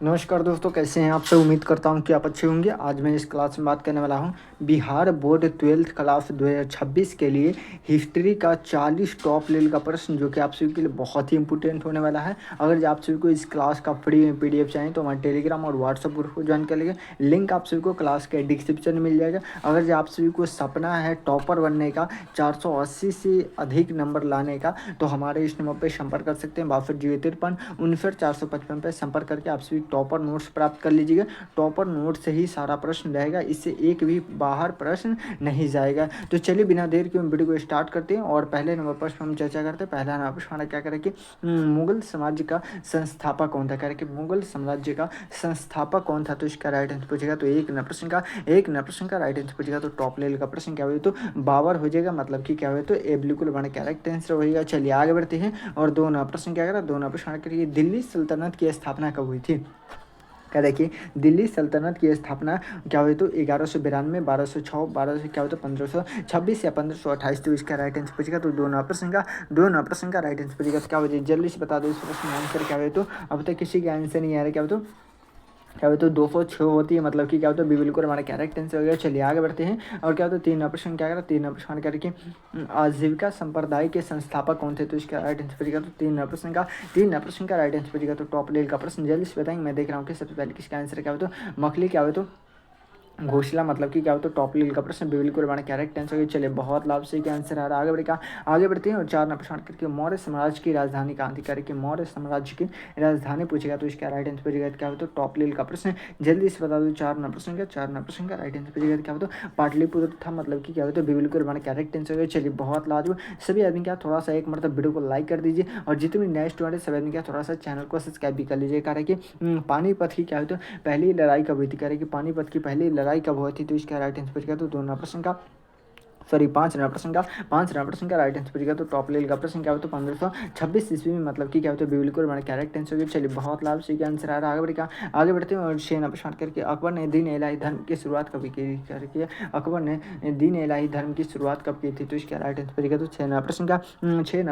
नमस्कार दोस्तों, कैसे हैं आप सब। उम्मीद करता हूं कि आप अच्छे होंगे। आज मैं इस क्लास में बात करने वाला हूं बिहार बोर्ड 12th क्लास 2026 के लिए हिस्ट्री का 40 टॉप लेवल का प्रश्न, जो कि आप सभी के लिए बहुत ही इंपॉर्टेंट होने वाला है। अगर आप सभी को इस क्लास का फ्री PDF चाहिए तो हमारे टेलीग्राम और व्हाट्सएप ग्रुप को ज्वाइन कर लीजिए। लिंक आप सभी को क्लास के डिस्क्रिप्शन में मिल जाएगा। अगर आप सभी को सपना है टॉपर बनने का, 480 से अधिक नंबर लाने का, तो हमारे इस नंबर पर संपर्क कर सकते हैं। 6253 पर संपर्क करके आप सभी टॉपर नोट्स प्राप्त कर लीजिएगा। टॉपर नोट से ही सारा प्रश्न रहेगा, इससे एक भी बाहर प्रश्न नहीं जाएगा। तो चलिए बिना देर के वीडियो को स्टार्ट करते हैं और पहले नंबर पर हम चर्चा करते हैं। पहला नंबर पर क्या करें कि मुगल साम्राज्य का संस्थापक कौन था। करें कि मुगल साम्राज्य का संस्थापक कौन था, तो इसका राइट आंसर पूछेगा। तो एक नंबर प्रश्न का राइट आंसर पूछेगा। तो टॉप लेवल का प्रश्न क्या हुआ, तो बाबर हो जाएगा, मतलब कि क्या हुआ, तो ए बिल्कुल बड़ा करेक्ट आंसर होगा। चलिए आगे बढ़ते हैं और दो नंबर प्रश्न क्या करा। दो नंबर प्रश्न करिए, दिल्ली सल्तनत की स्थापना कब हुई थी। क्या देखिए, दिल्ली सल्तनत की स्थापना क्या हुई, तो 1192, 1206, 1200 क्या हुआ, तो 1526 या 1528। तो इसका राइट आंसर पूछेगा। तो दो नंबर प्रश्न का राइट आंसर पूछेगा। तो क्या हो जाए, जल्दी से बता दो इस प्रश्न का आंसर क्या हुआ। तो अब तक किसी का आंसर नहीं आ रहा। क्या हो, तो क्या होता है, 206 होती है, मतलब कि क्या होता है, बिल्कुल हमारा कैरेक्ट आंसर हो गया। चलिए आगे बढ़ते हैं और क्या होता है, तीन प्रश्न क्या करा। तीन प्रश्न करके आजीविका संप्रदाय के संस्थापक कौन थे, तो इसका राइट आंसर पूछेगा। तो तीन प्रश्न का राइट आंसर पूछेगा। तो टॉप लेवल का प्रश्न जल्दी से बताएंगे। मैं देख रहा हूँ कि सबसे पहले किसका आंसर क्या हो, तो मखली क्या हो, तो घोषला, मतलब कि क्या हो, तो टॉप लेवल का प्रश्न बिल्कुल हमारा कैरेक्ट आंसर। चलिए बहुत लाभ से क्या आंसर आ रहा है। आगे बढ़ते हैं और चार नंबर प्रश्न करके मौर्य साम्राज्य की राजधानी कहाँ थी। करके मौर्य साम्राज्य की राजधानी पूछेगा। तो इसका राइट आंसर पूछेगा। क्या हो, तो टॉप लेवल का प्रश्न जल्दी से बता दो। चार नंबर प्रश्न का राइट आंसर पूछेगा। क्या हो, तो पाटलिपुत्र था, मतलब कि क्या हो, तो बिल्कुल हमारा कैरेक्ट आंसर। चलिए बहुत लाभ। सभी आदमी क्या थोड़ा सा एक मतलब वीडियो को लाइक कर दीजिए और जितने भी नए स्टूडेंट है सभी आदमी क्या थोड़ा सा चैनल को सब्सक्राइब भी कर लीजिए। कारण कि पानीपत की क्या हो, तो पहली लड़ाई कब हुई थी। कह रहे कि पानीपत की पहली लड़ाई कब हुई थी, तो इसका राइट आंसर पूछेगा। तो दो नंबर प्रश्न का सॉरी पाँच नंबर प्रश्न का राइट आंसर पूछेगा। तो टॉप लेवल का प्रश्न क्या हो, तो 1526 ईस्वी में, मतलब कि क्या होता है, बिल्कुल हमारा कैरेक्ट आंसर होगा। चलिए बहुत लाभ से आंसर आ रहा है। आगे बढ़ते हैं और 6 नंबर प्रश्न करके अकबर ने दीन इलाही धर्म की शुरुआत कब की करके अकबर ने दीन इलाही धर्म की शुरुआत कब की थी, तो इसका राइट आंसर पूछेगा। तो 6 नंबर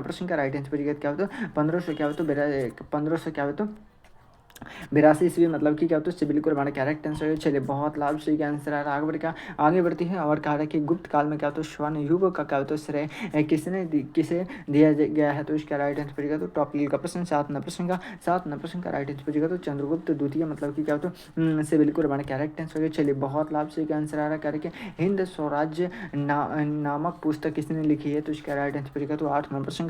प्रश्न का राइट आंसर पूछेगा। क्या हो, तो 1500 क्या हो, तो 1500 क्या हो, तो 82 ईस्वी, मतलब कि क्या होता है, उससे बिल्कुल हमारा कैरेक्ट आंसर है। चलिए बहुत लाभ से आंसर आ रहा है। आगे बढ़ती है और कहा रहा है कि गुप्त काल में क्या होता है, स्वर्ण युग का क्या होता है, श्रेय किसे दिया गया है, तो इसका राइट आंसर पूछेगा। तो टॉप लेवल का प्रश्न सात नंबर प्रश्न का राइट आंसर पूछेगा। तो चंद्रगुप्त द्वितीय, मतलब कि क्या होता है, से बिल्कुल हमारा कैरेक्ट आंसर है। चलिए बहुत लाभ से आंसर आ रहा है। करके हिंद स्वराज्य नामक पुस्तक किसने लिखी है, तो इसका राइट आंसर पूछेगा। तो आठ नंबर प्रश्न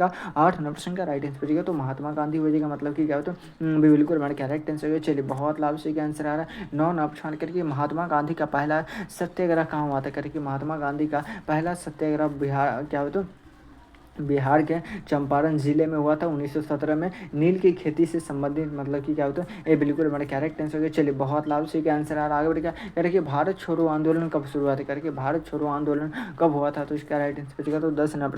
का राइट आंसर पूछेगा। तो महात्मा गांधी हो जाएगा, मतलब कि क्या होता है, बिल्कुल हमारा कैरेक्ट आंसर है। चलिए बहुत लाभ से आंसर आ रहा है। 9 नंबर प्रश्न करके महात्मा गांधी का पहला सत्याग्रह कहाँ हुआ था। करके महात्मा गांधी का पहला सत्याग्रह बिहार क्या होता है, बिहार के चंपारण जिले में हुआ था 1917 में। नील की खेती से संबंधित, मतलब कि क्या होता है, ये बिल्कुल हमारा कैरेक्ट आंसर है। चलिए बहुत लाभ से आंसर आ रहा है। आगे बढ़ करके भारत छोड़ो आंदोलन कब शुरू हुआ था। करके भारत छोड़ो आंदोलन कब हुआ था, तो इसका राइट आंसर पूछेगा। तो 10 नंबर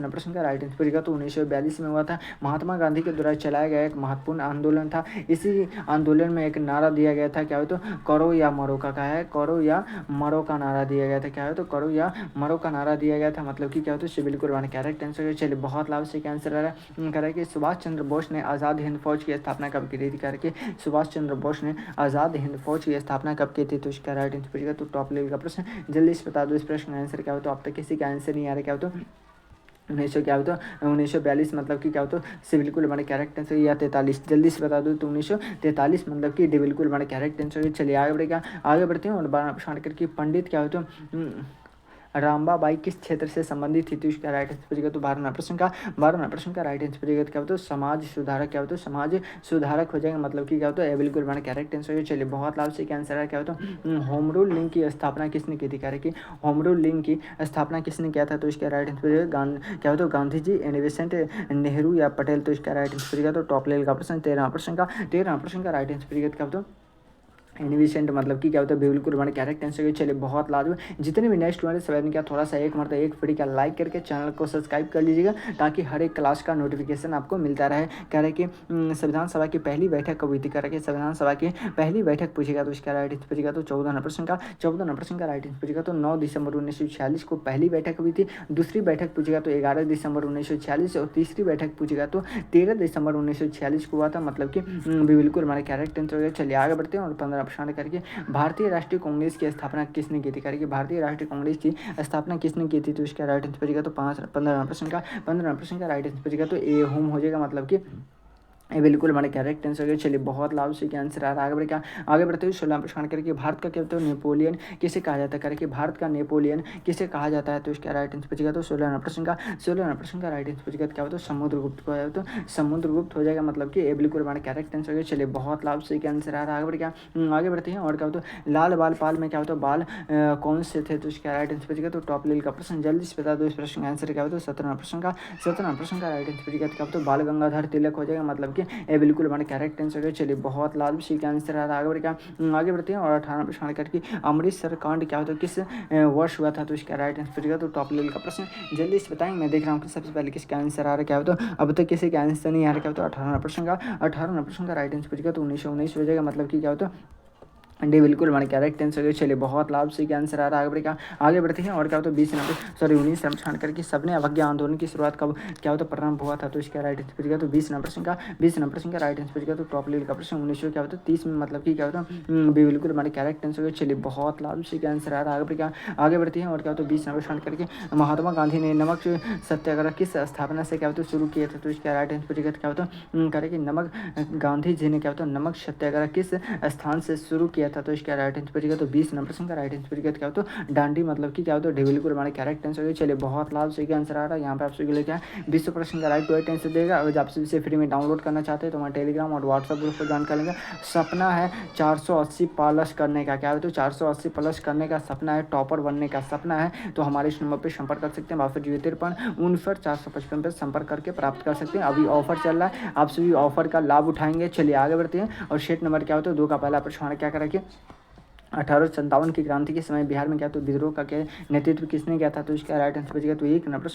प्रश्न का राइट आंसर पूछेगा। तो 1942 में हुआ था। महात्मा गांधी के द्वारा चलाया गया एक महत्वपूर्ण आंदोलन था। इसी आंदोलन में एक नारा दिया गया था, क्या हो, तो करो या मरो का क्या है, करो या मरो का नारा दिया गया था। क्या है, तो करो या मरो का नारा दिया गया था, मतलब कि क्या होता है, बिल्कुल करेक्ट आंसर है। चलिए बहुत लाभ से आंसर आ रहा है। कह रहा है कि सुभाष चंद्र बोस ने आज़ाद हिंद फौज की स्थापना कब की थी। करके सुभाष चंद्र बोस ने आज़ाद हिंद फौज की स्थापना कब की थी, तो इसका राइट आंसर पूछेगा। तो टॉप लेवल का प्रश्न जल्दी से बता दो इस प्रश्न का आंसर क्या हो। तो अब तक किसी का आंसर नहीं आ रहा। क्या हो, तो 1942, मतलब कि क्या होता है, से बिल्कुल हमारे कैरेक्ट आंसर, या 43 जल्दी से बता दो। तो 1943, मतलब कि बिल्कुल हमारे कैरेक्ट आंसर। चलिए आगे बढ़ते हैं और 12 प्रश्न करके पंडित क्या होता है, रामबाबाई किस क्षेत्र से संबंधित थी, तो इसका राइट आंसर पूछेगा। तो 12 प्रश्न का राइट आंसर पूछेगा। क्या होता है, समाज सुधारक क्या होता है, समाज सुधारक हो जाएगा, मतलब कि क्या होता है, बिल्कुल हमारा कैरेक्ट आंसर है। चलिए बहुत लाभ से क्या आंसर है। क्या होता है, होम रूल लिंक की स्थापना किसने की थी। कह रहे कि होम रूल लिंक की स्थापना किसने किया था, तो इसका राइट आंसर क्या होता है, गांधी जी, एनिवेसेंट नेहरू या पटेल, तो इसका राइट आंसर पूछेगा। तो टॉप लेवल का प्रश्न 13 प्रश्न का राइट आंसर पूछेगा। क्या होता है, इनविसेंट मतलब कि क्या होता है बिल्कुल हमारे कैरेक्टर आंसर चलिए बहुत लाजवाब। जितने भी नेक्स्ट वाले सवाल क्या थोड़ा सा एक मतलब एक फ्री का लाइक करके चैनल को सब्सक्राइब कर लीजिएगा ताकि हर एक क्लास का नोटिफिकेशन आपको मिलता रहे। कह रहे कि संविधान सभा की पहली बैठक कब हुई थी, कह रहे कि संविधान सभा की पहली बैठक पूछेगा तो इसका राइट आंसर पूछेगा तो 14 नंबर का 14 नंबर का राइट आंसर पूछेगा तो 9 दिसंबर 1946 को पहली बैठक हुई थी। दूसरी बैठक पूछेगा तो 11 दिसंबर 1946 और तीसरी बैठक पूछेगा तो 13 दिसंबर 1946 को हुआ था। मतलब कि बिल्कुल हमारे कैरेक्टर आंसर। चलिए आगे बढ़ते हैं और 15 करके भारतीय राष्ट्रीय कांग्रेस की स्थापना किसने की थी, करके भारतीय राष्ट्रीय कांग्रेस की स्थापना किसने की थी तो इसका राइट आंसर बचेगा तो 15 का राइट आंसर बचेगा तो ए होम हो जाएगा। मतलब कि ये बिल्कुल हमारे करेक्ट आंसर है। चलिए बहुत लाभ से क्या आंसर आ रहा है। आगे बढ़ते हुए 16 प्रश्न करके भारत का क्या होता है नेपोलियन किसे कहा जाता है, करके भारत का नेपोलियन किसे कहा जाता है तो इसका राइट आंसर बचेगा तो 16 प्रश्न का राइट आंसर बचेगा क्या होता है समुद्रगुप्त को हो जाए तो समुद्रगुप्त हो जाएगा। मतलब कि ये बिल्कुल हमारे करेक्ट आंसर है। चलिए बहुत लाभ से क्या आंसर आ रहा है। आगे बढ़ते हैं और क्या होता है लाल बाल पाल में क्या होता है बाल कौन से थे तो इसका राइट आंसर बचेगा तो टॉप लेवल का प्रश्न जल्दी से बता दो। इस प्रश्न का आंसर क्या होता है 17 प्रश्न का राइट आंसर बचेगा क्या होता है बाल गंगाधर तिलक हो जाएगा। मतलब कि ये बिल्कुल हमारे करेक्ट आंसर है। चलिए बहुत लाभ सी का आंसर आ रहा है। आगे बढ़ते हैं और 18 प्रश्न करके अमृतसर कांड क्या होता है किस वर्ष हुआ था तो इसका राइट आंसर बचेगा तो टॉप लेवल का प्रश्न जल्दी से बताएंगे। मैं देख रहा हूँ कि सबसे पहले किसका आंसर आ रहा है क्या होता है अब तक किसी का आंसर नहीं आ रहा क्या होता है 18 प्रश्न का राइट आंसर बचेगा तो 1919 हो जाएगा। मतलब कि क्या होता है डी बिल्कुल हमारे करेक्ट आंसर। चलिए बहुत लाभ से क्या आंसर आ रहा है। आगे बढ़ते हैं और क्या होता है 19 नंबर छान करके सबने अवज्ञा आंदोलन की शुरुआत कब क्या होता है प्रारंभ हुआ था तो इसका राइट आंसर बचेगा तो 20 नंबर का राइट आंसर बचेगा तो टॉप लेवल का प्रश्न 1900 क्या होता है 30 में। मतलब कि क्या होता है बिल्कुल हमारे करेक्ट आंसर। चलिए बहुत लाभ से क्या आंसर आ रहा है। आगे बढ़ते हैं और क्या होता है 20 नंबर छान करके महात्मा गांधी ने नमक सत्याग्रह किस स्थापना से क्या होता है शुरू किया था तो इसका राइट आंसर बचेगा क्या होता है करें नमक गांधी जी ने क्या होता है नमक सत्याग्रह किस स्थान से शुरू किया था तो इसका राइट आंसर बचेगा तो 20 नंबर का राइट आंसर बचेगा क्या होता है डांडी। मतलब कि क्या होता है बिल्कुल हमारे करेक्ट आंसर। चलिए बहुत लाभ से क्या आंसर आ रहा है। यहाँ पे आपसे लिए क्या 20% का राइट आंसर देगा। अगर आपसे इसे फ्री में डाउनलोड करना चाहते हैं तो हमारे टेलीग्राम और व्हाट्सएप ग्रुप पर ज्वाइन कर लेंगे। सपना है 480 प्लस करने का क्या है तो 480 प्लस करने का सपना है, टॉपर बनने का सपना है तो हमारे इस नंबर पर संपर्क कर सकते हैं 6253 पर संपर्क करके प्राप्त कर सकते हैं। अभी ऑफर चल रहा है, आप सभी ऑफर का लाभ उठाएंगे। चलिए आगे बढ़ते हैं और शेट नंबर क्या होता है 2 का पहला प्रश्न क्या करेंगे 1857 की क्रांति के समय बिहार में क्या तो विद्रोह का क्या नेतृत्व किसने किया था तो इसका राइट आंसर बचेगा तो 1 नंबर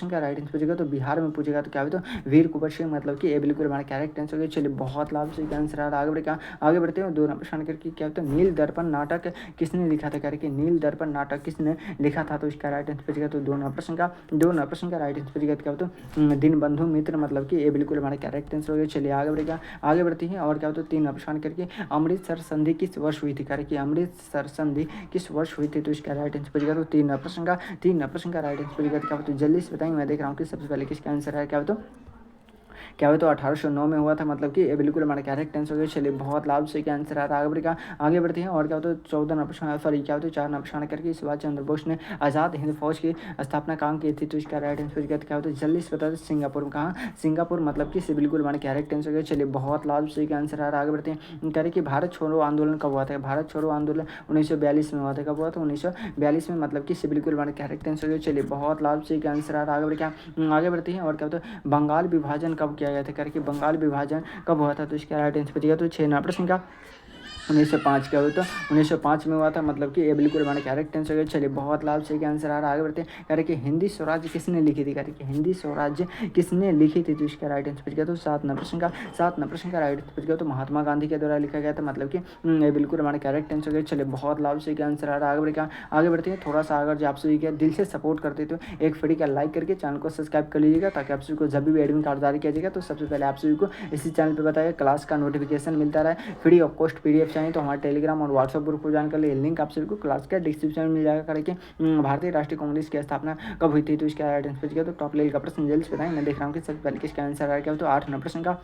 का राइट आंसर बचेगा तो बिहार में पूछेगा तो क्या हो तो वीर कुंवर सिंह। मतलब कि ये बिल्कुल हमारा करेक्ट आंसर है। चलिए बहुत लाभ से आंसर आ रहा है। आगे बढ़ते हैं 2 नंबर करके क्या होता है नील दर्पण नाटक किसने लिखा था, करके नील दर्पण नाटक किसने लिखा था तो इसका राइट आंसर बचेगा तो 2 नंबर का राइट आंसर बचेगा क्या होता है दिन बंधु मित्र। मतलब कि ये बिल्कुल हमारा करेक्ट आंसर हो गया। चलिए आगे बढ़ती है और क्या होता है 3 नंबर करके अमृतसर संधि किस वर्ष हुई थी, कि अमृतसर संधि किस वर्ष हुई थी तो इसका राइट आंसर बचेगा तो 3 प्रश्न का राइट आंसर बचेगा क्या तो जल्दी से बताएंगे। मैं देख रहा हूँ कि सबसे पहले किसका आंसर है क्या हो तो 1809 में हुआ था। मतलब कि ये बिल्कुल हमारा करेक्ट आंसर हो गया। चलिए बहुत लाभ से क्या आंसर आ रहा है। आगे बढ़ते हैं और क्या होता है 14 नंबर क्या होता है 4 नंबर करके सुभाष चंद्र बोस ने आज़ाद हिंद फौज की स्थापना कहाँ की थी तो इसका राइट आंसर क्या होता है जल्दी से बता दें सिंगापुर में। कहाँ सिंगापुर। मतलब कि इसे बिल्कुल हमारा करेक्ट आंसर हो गया। चलिए बहुत लाभ से क्या आंसर आ रहा है। आगे बढ़ते हैं कह रहे कि भारत छोड़ो आंदोलन कब हुआ था, भारत छोड़ो आंदोलन 1942 में हुआ था। कब हुआ था 1942 में। मतलब कि इसे बिल्कुल हमारा करेक्ट आंसर हो गया। चलिए बहुत लाभ से क्या आंसर आ रहा है। आगे बढ़ते हैं और क्या होता है बंगाल विभाजन कब किया गया था, करके बंगाल विभाजन कब हुआ था तो इसका राइट आंसर बचेगा तो 6 नंबर प्रश्न का 1905 क्या हुआ था 1905 में हुआ था। मतलब कि ये बिल्कुल हमारे करेक्ट आंसर है। चलिए बहुत लाभ से क्या आंसर आ रहा है। आगे बढ़ते हैं कह रहे कि हिंदी स्वराज्य किसने लिखी थी, कह रहे कि हिंदी स्वराज्य किसने लिखी थी तो इसका राइट आंसर बचेगा तो 7 नंबर प्रश्न का राइट आंसर बचेगा तो महात्मा गांधी के द्वारा लिखा गया था। मतलब कि ये बिल्कुल हमारे करेक्ट आंसर है। चलिए बहुत लाभ से क्या आंसर आ रहा है। आगे बढ़ते हैं थोड़ा सा अगर जो आप सभी क्या दिल से सपोर्ट करते तो एक फ्री का लाइक करके चैनल को सब्सक्राइब कर लीजिएगा ताकि आप सभी को जब भी एडमिट कार्ड जारी किया जाएगा तो सबसे पहले आप सभी को इसी चैनल पर बताइए क्लास का नोटिफिकेशन मिलता रहे। फ्री ऑफ कॉस्ट PDF चाहिए तो हमारे टेलीग्राम और व्हाट्सएप ग्रुप को ज्वाइन कर लिए। लिंक आप सभी को क्लास का डिस्क्रिप्शन में मिल जाएगा। करके भारतीय राष्ट्रीय कांग्रेस की स्थापना कब हुई थी तो इसका राइट आंसर बचेगा तो टॉप लेवल का प्रश्न जल्द से बताएं। मैं देख रहा हूँ कि सबसे पहले किसका आंसर आ गया तो 8 नंबर प्रश्न का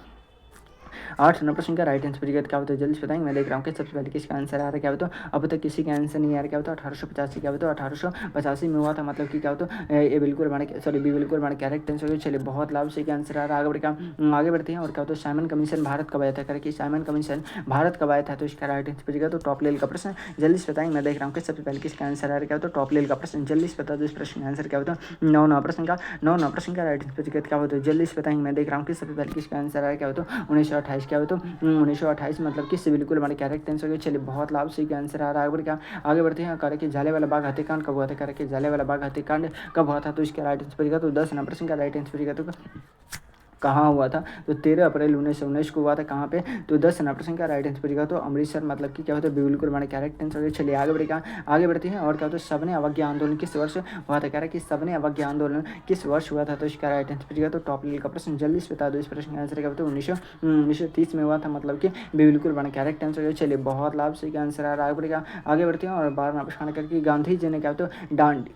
8 नंबर प्रश्न का राइट आंसर बचेगा क्या होता है जल्दी से बताएंगे। मैं देख रहा हूँ कि सबसे पहले किसका आंसर आ रहा है क्या होता है अब तक किसी का आंसर नहीं आ रहा क्या होता है 1885 क्या होता है 1885 में हुआ था। मतलब कि क्या होता है ये बिल्कुल हमारे बिल्कुल हमारे करेक्ट आंसर। चलिए बहुत लाभ से क्या आंसर आ रहा है। आगे बढ़ते हैं और क्या होता है साइमन कमीशन भारत कब आया था, करके साइमन कमीशन भारत कब आया था तो इसका राइट आंसर बचेगा तो टॉप लेवल का प्रश्न जल्दी से बताएंगे। मैं देख रहा हूँ कि सबसे पहले किसका आंसर आ रहा है क्या होता है टॉप लेवल का प्रश्न जल्दी से बता दो। इस प्रश्न का आंसर क्या होता है 9 नंबर प्रश्न का राइट आंसर बचेगा क्या होता है जल्दी से बताएंगे। मैं देख रहा हूँ कि सबसे पहले किसका आंसर आ रहा है क्या होता है 1928 क्या हो तो 1928 मतलब कि इससे बिल्कुल हमारे करेक्ट आंसर हो गया। चलिए बहुत लाभ सही आंसर आ रहा है। आगे बढ़ते हैं। करें कि जलियांवाला बाग हत्याकांड कब हुआ था? करें कि जलियांवाला बाग हत्याकांड कब हुआ था? तो इसका राइट आंसर तो 10 नंबर का राइट आंसर तो कहाँ हुआ था? तो 13 अप्रैल 1919 को हुआ था। कहाँ पे? तो 10 नंबर का राइट आंसर तो अमृतसर मतलब कि क्या होता है बिल्कुल हमारे करेक्ट आंसर। चलिए आगे बढ़ते हैं। और क्या होता है सबने अवज्ञा आंदोलन किस वर्ष हुआ था? कह रहा है कि सबने अवज्ञा आंदोलन किस वर्ष हुआ था? तो इसका राइट आंसर तो टॉप लेवल का प्रश्न जल्दी से बता दो। इस प्रश्न का आंसर क्या होता है? 1930 में हुआ था मतलब कि बिल्कुल बना करेक्ट आंसर। चलिए बहुत लाभ से आंसर आ रहा है। आगे बढ़ते हैं। और 12वां प्रश्न करके गांधी जी ने क्या होता है डांडी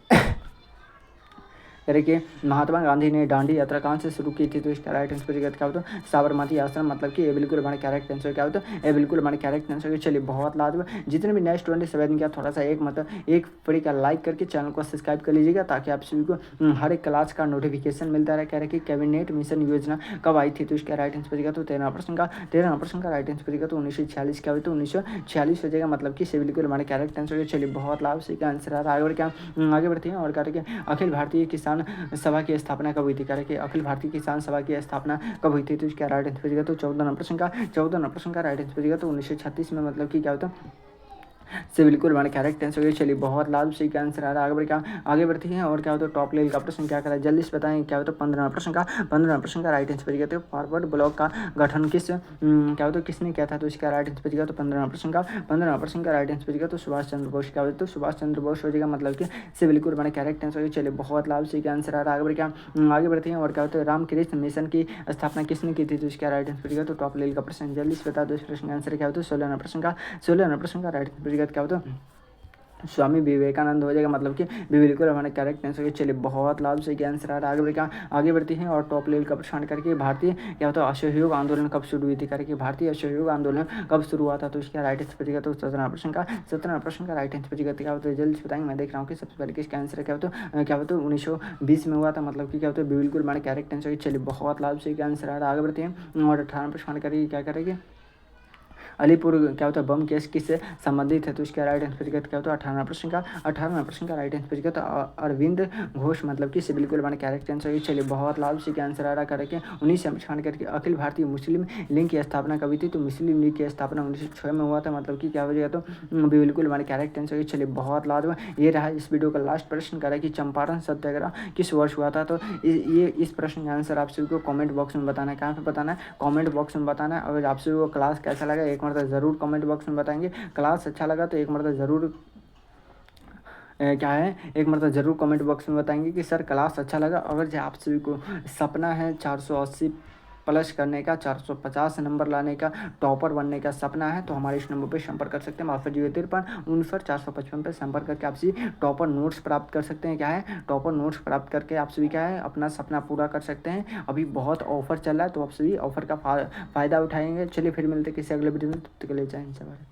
यानी कि महात्मा गांधी ने दांडी यात्रा कहाँ से शुरू की थी? तो इसका राइट आंसर क्या होता है? साबरमती आश्रम मतलब कि ये बिल्कुल हमारे करेक्ट आंसर क्या होता है? ये बिल्कुल हमारे करेक्ट आंसर। चलिए बहुत लाजवाब। जितने भी नेक्स्ट 27 क्या थोड़ा सा एक फ्री का लाइक करके चैनल को सब्सक्राइब कर लीजिएगा ताकि आप सभी को हर एक क्लास का नोटिफिकेशन मिलता रहे। कह रहे कि कैबिनेट मिशन योजना कब आई थी? तो इसका राइट आंसर तो 13% का राइट आंसर तो 1946 क्या होता है? 1946 हो जाएगा मतलब कि बिल्कुल हमारे करेक्ट आंसर। चलिए बहुत लाभ से आंसर आ रहा है। आगे बढ़ते हैं। और कह रहे कि अखिल भारतीय किसान सभा की स्थापना कब हुई थी? कह रहे कि अखिल भारतीय किसान सभा की स्थापना कब हुई थी? तो इसका राइट आंसर तो 14 नंबर का राइट आंसर तो 1936 में मतलब कि क्या होता है से बिल्कुल हमारे करेक्ट आंसर। चलिए बहुत लाभ से क्या आंसर आ रहा है। आगे बढ़ती हैं। और क्या होता है टॉप लेवल का प्रश्न क्या करा है जल्दी से बताएं। क्या होता है 15 प्रश्न का राइट आंसर कहते हैं फॉरवर्ड ब्लॉक का गठन क्या होता है किसने किया था? तो इसका राइट आंसर तो 15 प्रश्न का राइट आंसर तो सुभाष चंद्र बोस। क्या होता है? तो सुभाष चंद्र बोस हो जाएगा मतलब कि से बिल्कुल हमारे करेक्ट आंसर। चलिए बहुत लाभ से क्या आंसर आ रहा है। आगे बढ़ते हैं। और क्या होता है रामकृष्ण मिशन की स्थापना किसने की थी? तो इसका राइट आंसर तो टॉप लेवल का प्रश्न जल्दी से बता दो। इस प्रश्न का आंसर क्या होता है? 16 प्रश्न का राइट आंसर क्या होता है? स्वामी विवेकानंद हो जाएगा मतलब कि बिल्कुल हमारे करेक्ट आंसर। चलिए बहुत लाभ से क्या आंसर आ रहा है। आगे बढ़ती हैं। और टॉप लेवल का प्रश्न करके भारतीय क्या होता है असहयोग आंदोलन कब शुरू हुई थी? करके भारतीय असहयोग आंदोलन कब शुरू हुआ था? तो इसका राइट आंसर तो 17 प्रश्न का राइट आंसर क्या होता है? जल्दी से बताएंगे। मैं देख रहा हूँ कि सबसे पहले किसका आंसर क्या होता है? 1920 में हुआ था मतलब कि क्या होता है बिल्कुल हमारे करेक्ट आंसर। चलिए बहुत लाभ से क्या आंसर आ रहा है। आगे बढ़ते हैं। और 18 प्रश्न करके क्या करेंगे अलीपुर क्या होता है बम केस किससे संबंधित है? तो इसका राइट आंसर क्या होता है? 18 प्रश्न का राइट आंसर तो अरविंद घोष मतलब कि से बिल्कुल हमारे करेक्ट आंसर। चलिए बहुत लाभ से क्या आंसर आ रहा करके 19 प्रश्न करके अखिल भारतीय मुस्लिम लीग की स्थापना कभी थी? तो मुस्लिम लीग की स्थापना 1906 में हुआ था मतलब कि क्या हो जाएगा तो बिल्कुल हमारे करेक्ट आंसर। चलिए बहुत लाजवाब। ये रहा इस वीडियो का लास्ट प्रश्न करा कि चंपारण सत्याग्रह किस वर्ष हुआ था? तो ये इस प्रश्न का आंसर आप सभी को कमेंट बॉक्स में बताना है। कहाँ पे बताना है? कमेंट बॉक्स में बताना है। अगर आप सभी को क्लास कैसा लगा एक मरतबा ज़रूर कमेंट बॉक्स में बताएंगे। क्लास अच्छा लगा तो एक मरतबा ज़रूर क्या है एक मरतबा ज़रूर कमेंट बॉक्स में बताएंगे कि सर क्लास अच्छा लगा। अगर जो आप सभी को सपना है 480 प्लस करने का 450 नंबर लाने का टॉपर बनने का सपना है तो हमारे इस नंबर पर संपर्क कर सकते हैं। 6253 455 पर संपर्क करके आप सभी टॉपर नोट्स प्राप्त कर सकते हैं। क्या है टॉपर नोट्स प्राप्त करके आप सभी क्या है अपना सपना पूरा कर सकते हैं। अभी बहुत ऑफर चल रहा है तो आप सभी ऑफर का फ़ायदा उठाएंगे। चलिए फिर मिलते किसी अगले वीडियो में, तब तक के लिए जय हिंद।